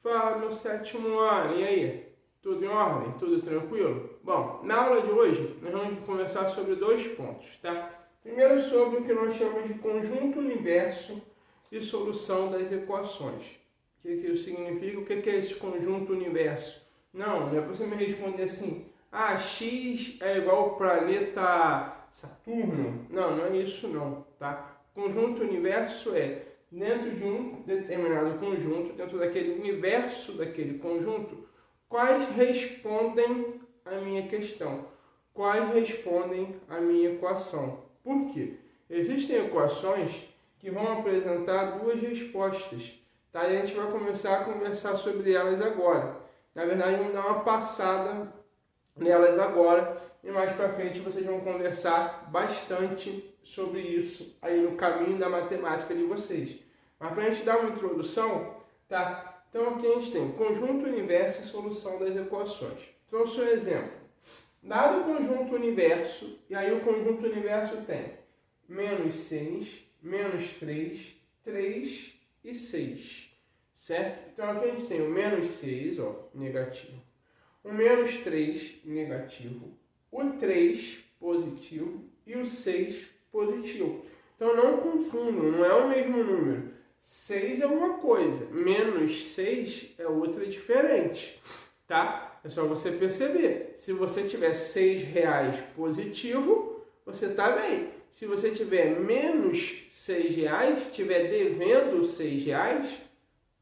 Fala, meu sétimo ano, e aí? Tudo em ordem? Tudo tranquilo? Bom, na aula de hoje nós vamos conversar sobre dois pontos, tá? Primeiro sobre o que nós chamamos de conjunto universo e solução das equações. O que isso significa? O que é esse conjunto universo? Não é para você me responder assim, X é igual ao planeta Saturno. Não é isso não, tá? Conjunto universo é dentro de um determinado conjunto, dentro daquele universo daquele conjunto, quais respondem à minha questão, quais respondem à minha equação. Por quê? Existem equações que vão apresentar duas respostas, tá? E a gente vai começar a conversar sobre elas agora. Na verdade, vamos dar uma passada nelas agora e mais para frente vocês vão conversar bastante sobre isso aí no caminho da matemática de vocês. Mas para a gente dar uma introdução, tá? Então aqui a gente tem conjunto universo e solução das equações. Trouxe um exemplo. Dado o conjunto universo, e aí o conjunto universo tem menos 6, menos 3, 3 e 6, certo? Então aqui a gente tem o menos 6, ó, negativo. O menos 3, negativo. O 3, positivo. E o 6, positivo. Então não confundam, não é o mesmo número. 6 é uma coisa, menos 6 é outra diferente, tá? É só você perceber. Se você tiver R$6 positivo, você tá bem. Se você tiver menos R$6, estiver devendo R$6,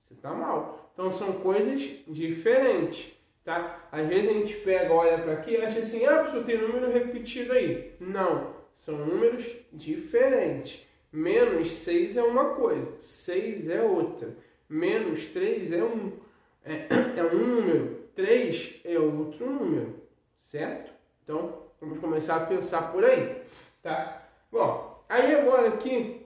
você tá mal. Então são coisas diferentes, tá? Às vezes a gente pega, olha para aqui e acha assim, professor, tem número repetido aí. Não, são números diferentes. Menos 6 é uma coisa, 6 é outra. Menos 3 é um número, 3 é outro número, certo? Então, vamos começar a pensar por aí, tá? Bom, aí agora aqui,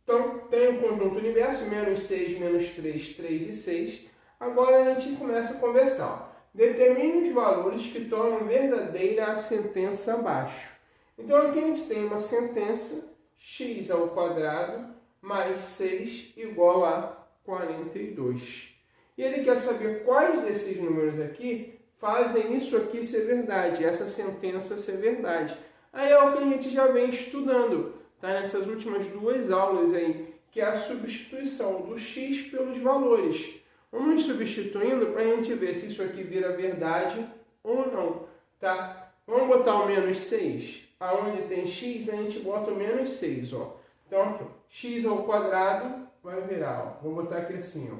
então, tem o conjunto universo, menos 6, menos 3, 3 e 6. Agora a gente começa a conversar. Determine os valores que tornam verdadeira a sentença abaixo. Então, aqui a gente tem uma sentença x ao quadrado mais 6 igual a 42. E ele quer saber quais desses números aqui fazem isso aqui ser verdade, essa sentença ser verdade. Aí é o que a gente já vem estudando, tá? Nessas últimas duas aulas aí, que é a substituição do x pelos valores. Vamos substituindo para a gente ver se isso aqui vira verdade ou não, tá? Vamos botar o menos 6. Aonde tem x, a gente bota o menos 6, ó. Então, aqui, ó, x ao quadrado vai virar, ó. Vou botar aqui assim, ó.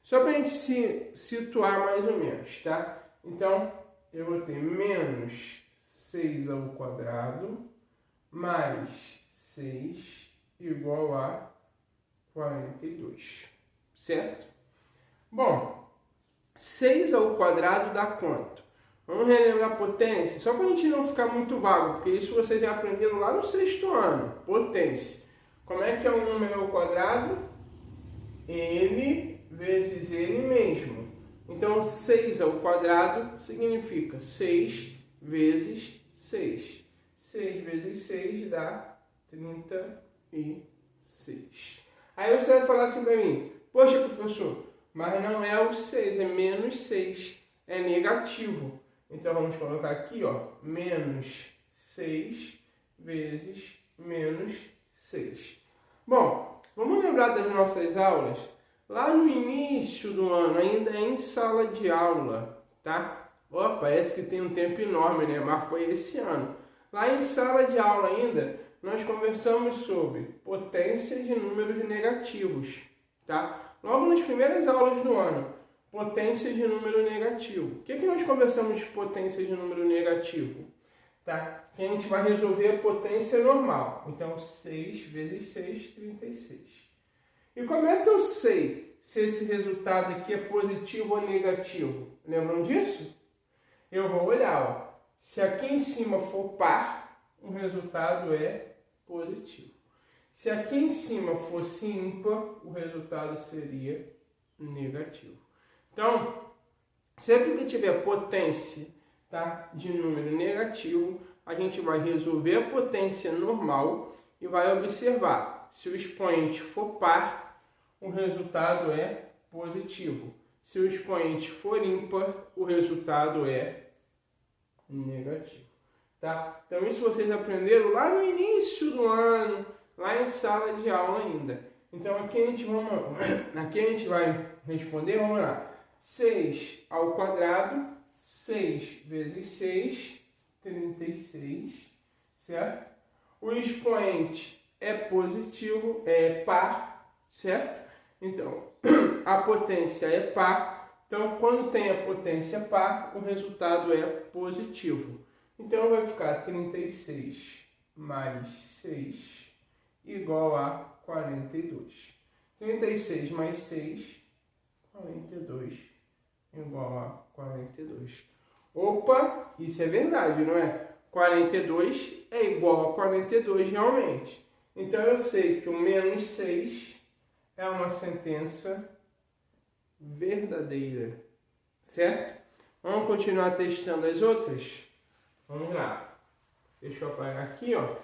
Só para a gente se situar mais ou menos, tá? Então, eu vou ter menos 6 ao quadrado mais 6 igual a 42, certo? Bom, 6 ao quadrado dá quanto? Vamos relembrar a potência, só para a gente não ficar muito vago, porque isso vocês já aprenderam lá no 6º ano. Potência. Como é que é um número ao quadrado? N vezes N mesmo. Então, 6 ao quadrado significa 6 vezes 6. 6 vezes 6 dá 36. Aí você vai falar assim para mim, poxa, professor, mas não é o 6, é menos 6, é negativo. Então, vamos colocar aqui, ó, menos 6 vezes menos 6. Bom, vamos lembrar das nossas aulas? Lá no início do ano, ainda em sala de aula, tá? Ó, parece que tem um tempo enorme, né? Mas foi esse ano. Lá em sala de aula ainda, nós conversamos sobre potência de números negativos, tá? Logo nas primeiras aulas do ano. Potência de número negativo. O que nós conversamos de potência de número negativo? Tá? Que a gente vai resolver a potência normal. Então, 6 vezes 6, 36. E como é que eu sei se esse resultado aqui é positivo ou negativo? Lembram disso? Eu vou olhar, ó. Se aqui em cima for par, o resultado é positivo. Se aqui em cima fosse ímpar, o resultado seria negativo. Então, sempre que tiver potência, tá, de número negativo, a gente vai resolver a potência normal e vai observar. Se o expoente for par, o resultado é positivo. Se o expoente for ímpar, o resultado é negativo. Tá? Então isso vocês aprenderam lá no início do ano, lá em sala de aula ainda. Então aqui a gente vai responder, vamos lá. 6 ao quadrado, 6 vezes 6, 36, certo? O expoente é positivo, é par, certo? Então, a potência é par. Então, quando tem a potência par, o resultado é positivo. Então, vai ficar 36 mais 6 igual a 42. 36 mais 6, 42 igual a 42. Opa, isso é verdade, não é? 42 é igual a 42 realmente. Então, eu sei que o menos 6 é uma sentença verdadeira, certo? Vamos continuar testando as outras? Vamos lá. Deixa eu apagar aqui, ó.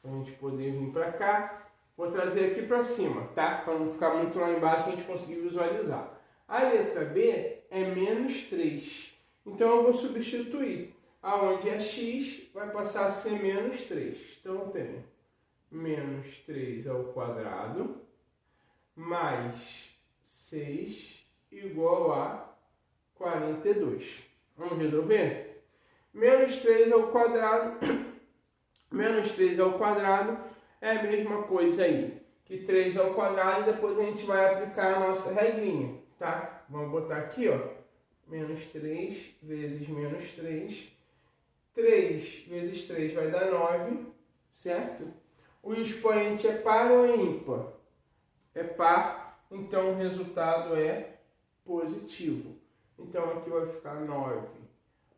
Para a gente poder vir para cá. Vou trazer aqui para cima, tá? Para não ficar muito lá embaixo e a gente conseguir visualizar. A letra B é menos 3. Então eu vou substituir. Aonde é x vai passar a ser menos 3. Então eu tenho menos 3 ao quadrado mais 6 igual a 42. Vamos resolver? Menos 3 ao quadrado, menos 3 ao quadrado é a mesma coisa aí que 3 ao quadrado, e depois a gente vai aplicar a nossa regrinha, tá? Vamos botar aqui, ó, menos 3 vezes menos 3. 3 vezes 3 vai dar 9, certo? O expoente é par ou é ímpar? É par, então o resultado é positivo. Então aqui vai ficar 9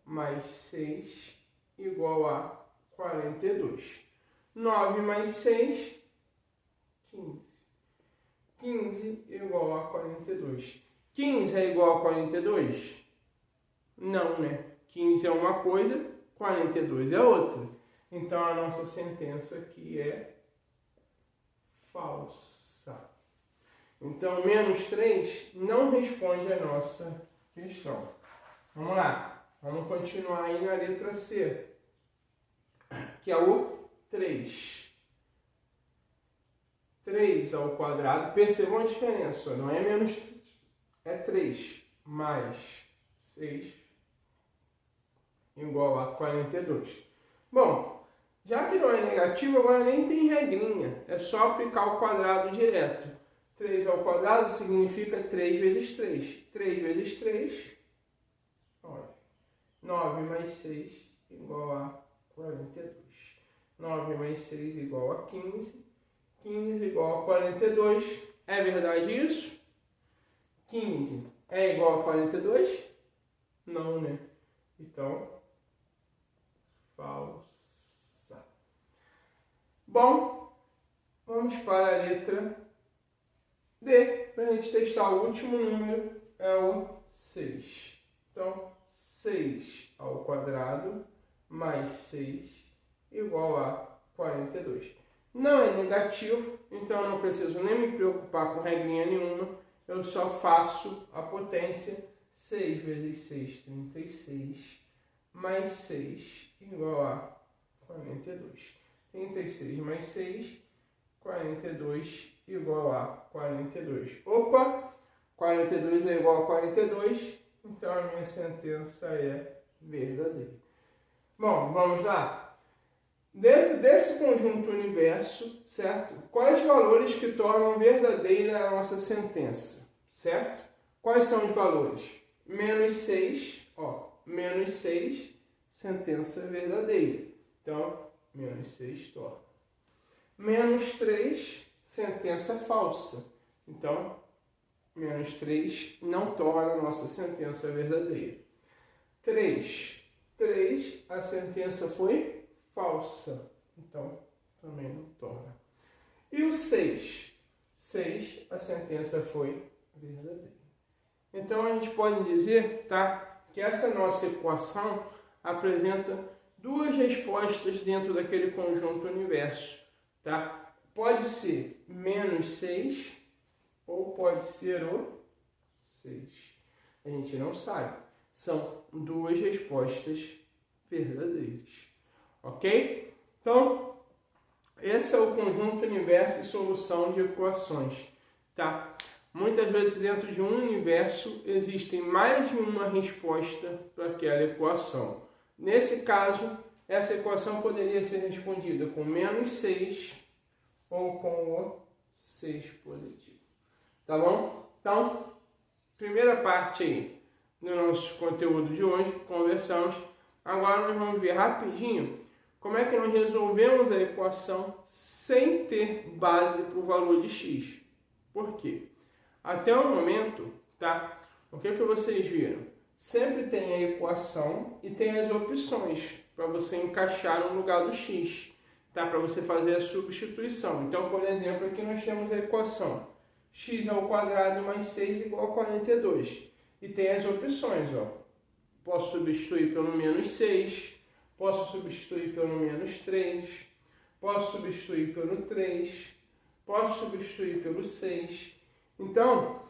mais 6 igual a 42. 9 mais 6, 15. 15 igual a 42. 15 é igual a 42? Não, né? 15 é uma coisa, 42 é outra. Então a nossa sentença aqui é falsa. Então menos 3 não responde a nossa questão. Vamos lá. Vamos continuar aí na letra C, que é o 3. 3 ao quadrado, percebam a diferença, não é menos 3, é 3 mais 6 igual a 42. Bom, já que não é negativo, agora nem tem regrinha, é só aplicar o quadrado direto. 3 ao quadrado significa 3 vezes 3. 3 vezes 3, 9. 9 mais 6 igual a 42. 9 mais 6 igual a 15. 15 igual a 42. É verdade isso? 15 é igual a 42? Não, né? Então, falsa. Bom, vamos para a letra D. Para a gente testar o último número, é o 6. Então, 6 ao quadrado mais 6 igual a 42. Não é negativo, então eu não preciso nem me preocupar com regrinha nenhuma. Eu só faço a potência. 6 vezes 6, 36, mais 6 igual a 42. 36 mais 6, 42 igual a 42. Opa! 42 é igual a 42, então a minha sentença é verdadeira. Bom, vamos lá? Dentro desse conjunto universo, certo? Quais valores que tornam verdadeira a nossa sentença, certo? Quais são os valores? Menos 6, ó, menos 6, sentença verdadeira. Então, menos 6 torna. Menos 3, sentença falsa. Então, menos 3 não torna a nossa sentença verdadeira. 3, a sentença foi falsa. Então, também não torna. E o 6, a sentença foi verdadeira. Então, a gente pode dizer, tá, que essa nossa equação apresenta duas respostas dentro daquele conjunto universo, tá? Pode ser menos 6 ou pode ser o 6. A gente não sabe. São duas respostas verdadeiras. Ok? Então, esse é o conjunto universo e solução de equações. Tá? Muitas vezes dentro de um universo existem mais de uma resposta para aquela equação. Nesse caso, essa equação poderia ser respondida com -6 ou com o 6 positivo. Tá bom? Então, primeira parte aí do nosso conteúdo de hoje, conversamos. Agora nós vamos ver rapidinho como é que nós resolvemos a equação sem ter base para o valor de x. Por quê? Até o momento, tá? O que vocês viram? Sempre tem a equação e tem as opções para você encaixar no lugar do x, tá? Para você fazer a substituição. Então, por exemplo, aqui nós temos a equação x² mais 6 igual a 42. E tem as opções, ó. Posso substituir pelo -6, posso substituir pelo -3, posso substituir pelo 3, posso substituir pelo 6. Então,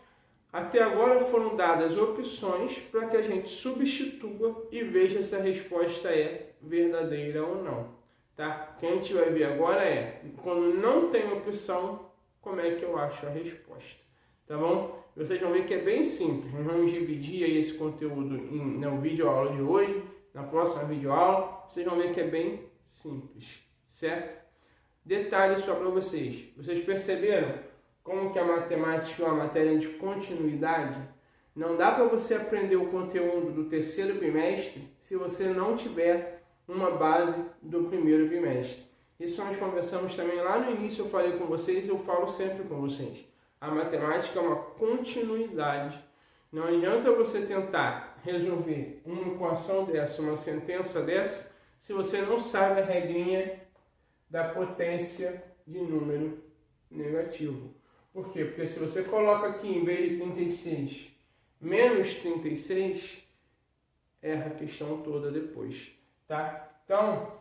até agora foram dadas opções para que a gente substitua e veja se a resposta é verdadeira ou não. Tá? O que a gente vai ver agora é, quando não tem opção, como é que eu acho a resposta. Tá bom? Vocês vão ver que é bem simples. Nós vamos dividir aí esse conteúdo no vídeo aula de hoje, na próxima videoaula. Vocês vão ver que é bem simples, certo? Detalhe só para vocês. Vocês perceberam como que a matemática é uma matéria de continuidade? Não dá para você aprender o conteúdo do terceiro bimestre se você não tiver uma base do primeiro bimestre. Isso nós conversamos também lá no início, eu falei com vocês e eu falo sempre com vocês. A matemática é uma continuidade. Não adianta você tentar resolver uma equação dessa, uma sentença dessa, se você não sabe a regrinha da potência de número negativo. Por quê? Porque se você coloca aqui, em vez de 36, menos 36, erra a questão toda depois. Tá? Então,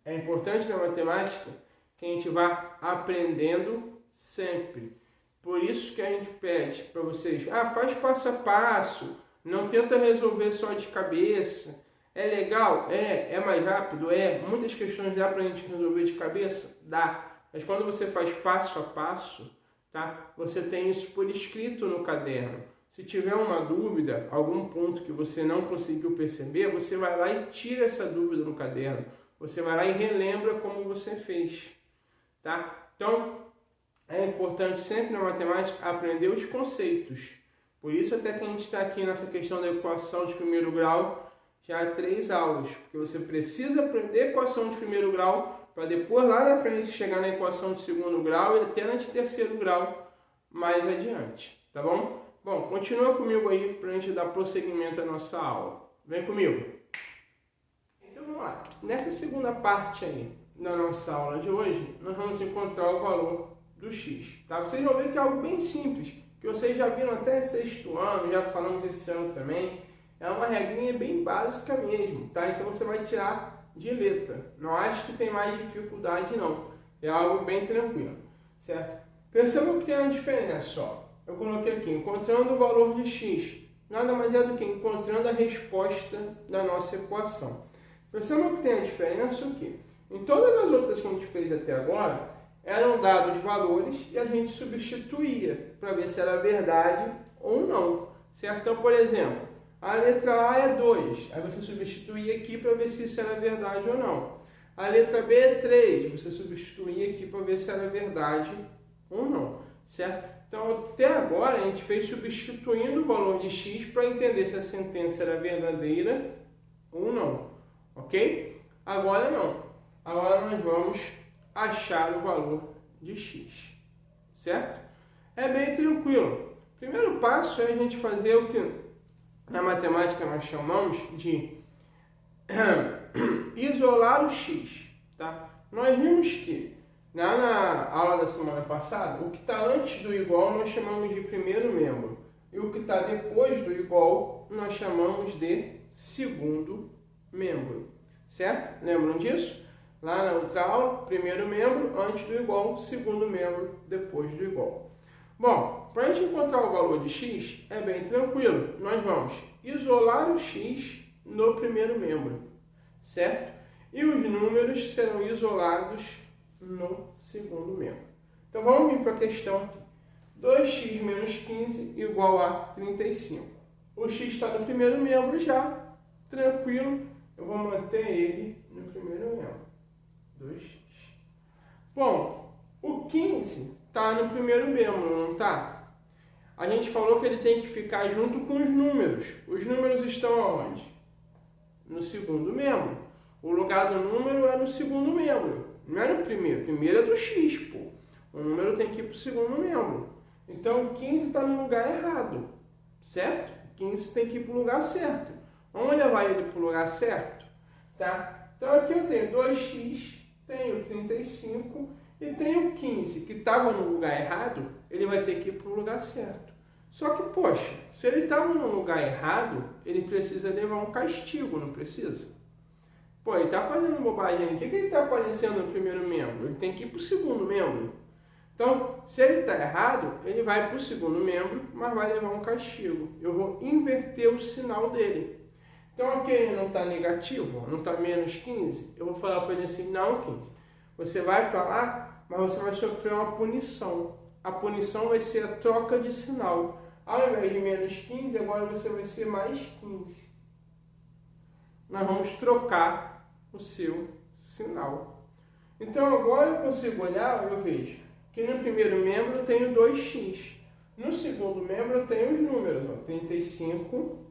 é importante na matemática que a gente vá aprendendo sempre. Por isso que a gente pede para vocês, faz passo a passo, não tenta resolver só de cabeça. É legal? É mais rápido? Muitas questões dá para a gente resolver de cabeça? Dá. Mas quando você faz passo a passo, tá? Você tem isso por escrito no caderno. Se tiver uma dúvida, algum ponto que você não conseguiu perceber, você vai lá e tira essa dúvida no caderno. Você vai lá e relembra como você fez, tá? Então, é importante sempre na matemática aprender os conceitos. Por isso até que a gente está aqui nessa questão da equação de primeiro grau, já há 3 aulas. Porque você precisa aprender a equação de primeiro grau para depois lá na frente chegar na equação de segundo grau e até na de terceiro grau mais adiante, tá bom? Bom, continua comigo aí para a gente dar prosseguimento à nossa aula. Vem comigo! Então vamos lá. Nessa segunda parte aí da nossa aula de hoje, nós vamos encontrar o valor do x. Tá? Vocês vão ver que é algo bem simples, que vocês já viram até sexto ano, já falamos esse ano também. É uma regrinha bem básica mesmo, tá? Então você vai tirar de letra. Não acho que tem mais dificuldade não. É algo bem tranquilo, certo? Percebam que tem uma diferença, ó. Eu coloquei aqui, encontrando o valor de x. Nada mais é do que encontrando a resposta da nossa equação. Percebam que tem a diferença o quê? Em todas as outras que a gente fez até agora, eram dados valores e a gente substituía para ver se era verdade ou não, certo? Então, por exemplo, a letra A é 2, aí você substituía aqui para ver se isso era verdade ou não. A letra B é 3, você substituía aqui para ver se era verdade ou não, certo? Então, até agora a gente fez substituindo o valor de x para entender se a sentença era verdadeira ou não, ok? Agora não. Agora nós vamos achar o valor de x, certo? É bem tranquilo. O primeiro passo é a gente fazer o que na matemática nós chamamos de isolar o x, tá? Nós vimos que na aula da semana passada, o que está antes do igual nós chamamos de primeiro membro e o que está depois do igual nós chamamos de segundo membro, certo? Lembram disso? Lá na outra aula, primeiro membro antes do igual, segundo membro depois do igual. Bom, para a gente encontrar o valor de x, é bem tranquilo. Nós vamos isolar o x no primeiro membro, certo? E os números serão isolados no segundo membro. Então, vamos vir para a questão 2x menos 15 igual a 35. O x está no primeiro membro já, tranquilo. Eu vou manter ele no primeiro membro, 2x. Bom, o 15 está no primeiro membro, não está? A gente falou que ele tem que ficar junto com os números. Os números estão aonde? No segundo membro. O lugar do número é no segundo membro, não é no primeiro. O primeiro é do x, pô. O número tem que ir para o segundo membro. Então, o 15 está no lugar errado, certo? O 15 tem que ir para o lugar certo. Vamos levar ele para o lugar certo, tá? Então, aqui eu tenho 2x, tenho 35 e tenho 15, que estava no lugar errado, ele vai ter que ir para o lugar certo. Só que, poxa, se ele estava no lugar errado, ele precisa levar um castigo, não precisa? Pô, ele está fazendo bobagem. O que ele está aparecendo no primeiro membro? Ele tem que ir para o segundo membro. Então, se ele está errado, ele vai para o segundo membro, mas vai levar um castigo. Eu vou inverter o sinal dele. Então, aqui ele não está negativo, não está menos 15. Eu vou falar para ele assim, não, 15. Você vai para lá, mas você vai sofrer uma punição. A punição vai ser a troca de sinal. Ao invés de menos 15, agora você vai ser mais 15. Nós vamos trocar o seu sinal. Então, agora eu consigo olhar, eu vejo que no primeiro membro eu tenho 2x. No segundo membro eu tenho os números, ó, 35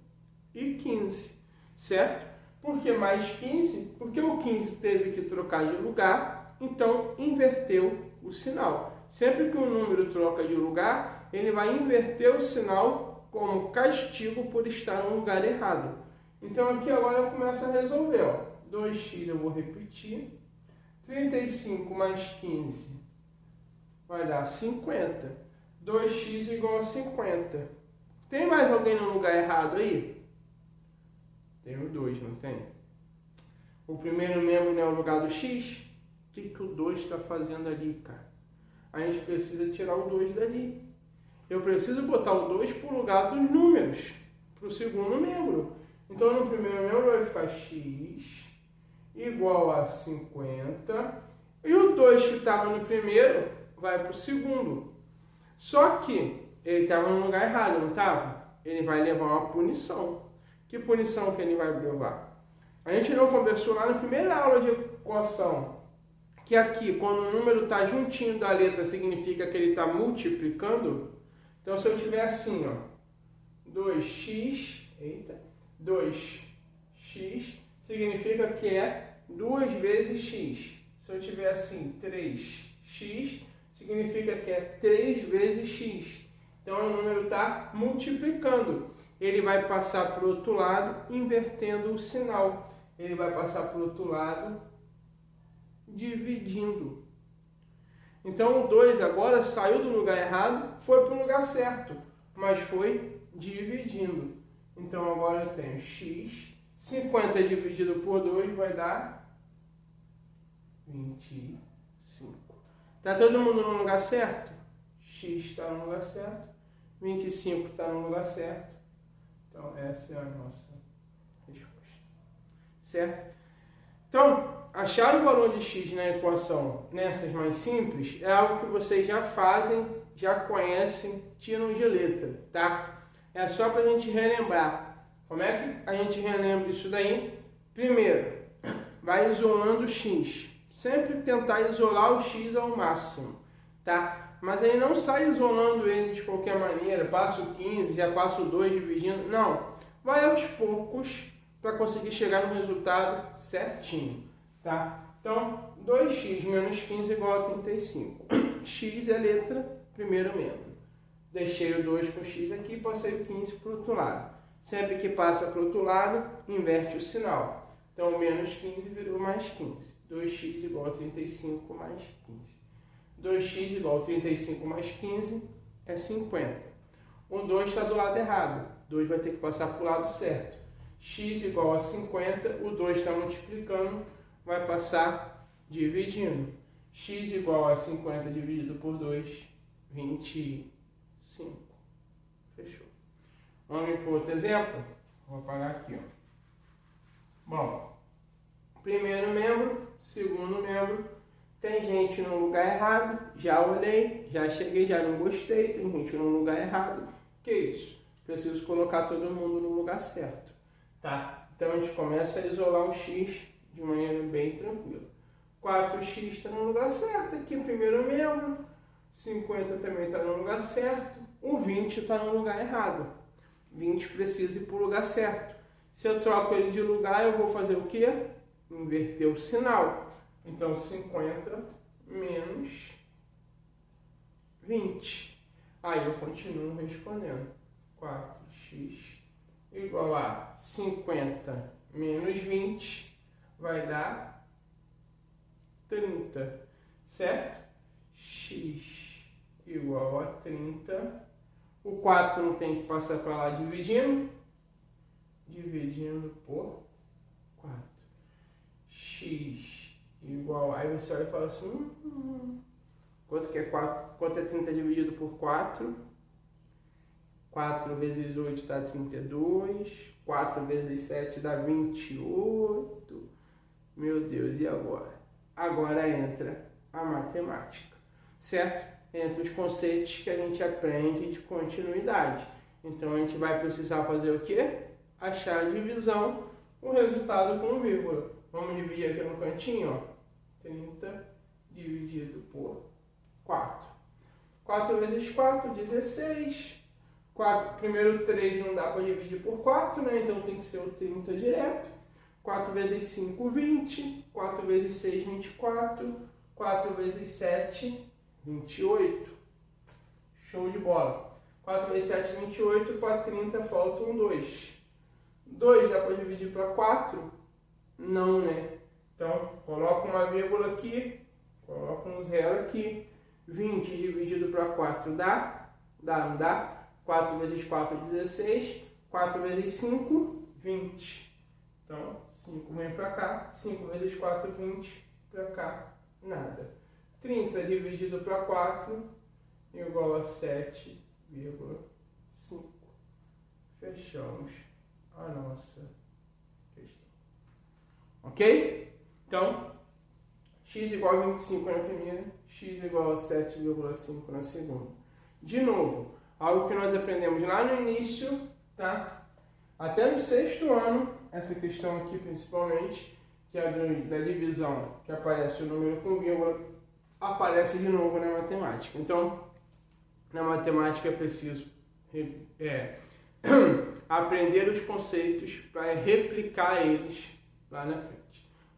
e 15, certo? Por que mais 15? Porque o 15 teve que trocar de lugar, então inverteu o sinal. Sempre que um número troca de lugar, ele vai inverter o sinal como castigo por estar no lugar errado. Então aqui agora eu começo a resolver, ó. 2x eu vou repetir, 35 mais 15 vai dar 50. 2x igual a 50. Tem mais alguém no lugar errado aí? Tem o 2, não tem? O primeiro membro não é o lugar do x? O que o 2 está fazendo ali, cara? A gente precisa tirar o 2 dali. Eu preciso botar o 2 para o lugar dos números, para o segundo membro. Então, no primeiro membro vai ficar x igual a 50. E o 2 que estava no primeiro vai para o segundo. Só que ele estava no lugar errado, não estava? Ele vai levar uma punição. Que punição que ele vai levar? A gente não conversou lá na primeira aula de equação, que aqui, quando o número está juntinho da letra, significa que ele está multiplicando. Então, se eu tiver assim, ó, 2x, 2x, significa que é 2 vezes x. Se eu tiver assim, 3x, significa que é 3 vezes x. Então, o número está multiplicando. Ele vai passar para o outro lado, invertendo o sinal. Ele vai passar para o outro lado, dividindo. Então, o 2 agora saiu do lugar errado, foi para o lugar certo, mas foi dividindo. Então, agora eu tenho x, 50 dividido por 2 vai dar 25. Está todo mundo no lugar certo? X está no lugar certo, 25 está no lugar certo. Então, essa é a nossa resposta. Certo? Então, achar o valor de x na equação nessas mais simples é algo que vocês já fazem, já conhecem, tiram de letra, tá? É só para a gente relembrar. Como é que a gente relembra isso daí? Primeiro, vai isolando o x. Sempre tentar isolar o x ao máximo, tá? Mas aí não sai isolando ele de qualquer maneira, passa o 15, já passa o 2 dividindo. Não, vai aos poucos para conseguir chegar no resultado certinho, tá? Então, 2x menos 15 igual a 35. X é a letra primeiro membro. Deixei o 2 com x aqui e passei o 15 para o outro lado. Sempre que passa para o outro lado, inverte o sinal. Então, menos 15 virou mais 15. 2x igual a 35 mais 15. 2x igual a 35 mais 15 é 50. O 2 está do lado errado. 2 vai ter que passar para o lado certo. X igual a 50, o 2 está multiplicando, vai passar dividindo. X igual a 50 dividido por 2, 25. 5. Fechou. Vamos para outro exemplo? Vou apagar aqui, ó. Bom, primeiro membro, segundo membro, tem gente no lugar errado, já olhei, já cheguei, já não gostei, tem gente no lugar errado. Que isso? Preciso colocar todo mundo no lugar certo, tá? Então a gente começa a isolar o x de maneira bem tranquila. 4x está no lugar certo, aqui o primeiro membro, 50 também está no lugar certo, o 20 está no lugar errado. 20 precisa ir para o lugar certo. Se eu troco ele de lugar, eu vou fazer o quê? Inverter o sinal. Então, 50 menos 20. Aí eu continuo respondendo. 4x igual a 50 menos 20 vai dar 30, certo? X igual a 30. O 4 não tem que passar para lá dividindo. Dividindo por 4. X igual a... Aí você vai falar assim... Quanto que é 4? Quanto é 30 dividido por 4? 4 vezes 8 dá 32. 4 vezes 7 dá 28. Meu Deus, e agora? Agora entra a matemática, certo? Entre os conceitos que a gente aprende de continuidade. Então a gente vai precisar fazer o quê? Achar a divisão, o resultado com vírgula. Vamos dividir aqui no cantinho, ó. 30 dividido por 4. 4 vezes 4, 16. 4, primeiro 3 não dá para dividir por 4, né? Então tem que ser o 30 direto. 4 vezes 5, 20. 4 vezes 6, 24. 4 vezes 7, 28. Show de bola. 4 vezes 7, 28. Para 30 faltam 2. 2 dá para dividir para 4? Não, né? Então, coloca uma vírgula aqui, coloca um zero aqui. 20 dividido para 4 dá? Dá, não dá? 4 vezes 4, 16. 4 vezes 5, 20. Então, 5 vem para cá. 5 vezes 4, 20. Para cá, nada. 30 dividido para 4 igual a 7,5. Fechamos a nossa questão. Ok? Então, x igual a 25 na primeira, x igual a 7,5 na segunda. De novo, algo que nós aprendemos lá no início, tá? Até no 6º ano, essa questão aqui principalmente, que é da divisão, que aparece o número com vírgula, aparece de novo na matemática. Então, na matemática é preciso aprender os conceitos para replicar eles lá na frente.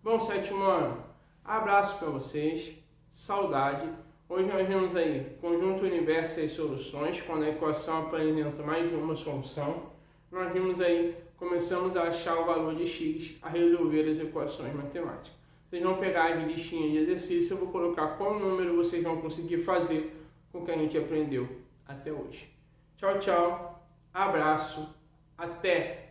Bom, 7º ano, abraço para vocês, saudade. Hoje nós vemos aí conjunto universo e soluções, quando a equação apresenta mais de uma solução. Nós vimos aí, começamos a achar o valor de x, a resolver as equações matemáticas. Vocês vão pegar a listinha de exercício, eu vou colocar qual número vocês vão conseguir fazer com o que a gente aprendeu até hoje. Tchau, tchau, abraço, até!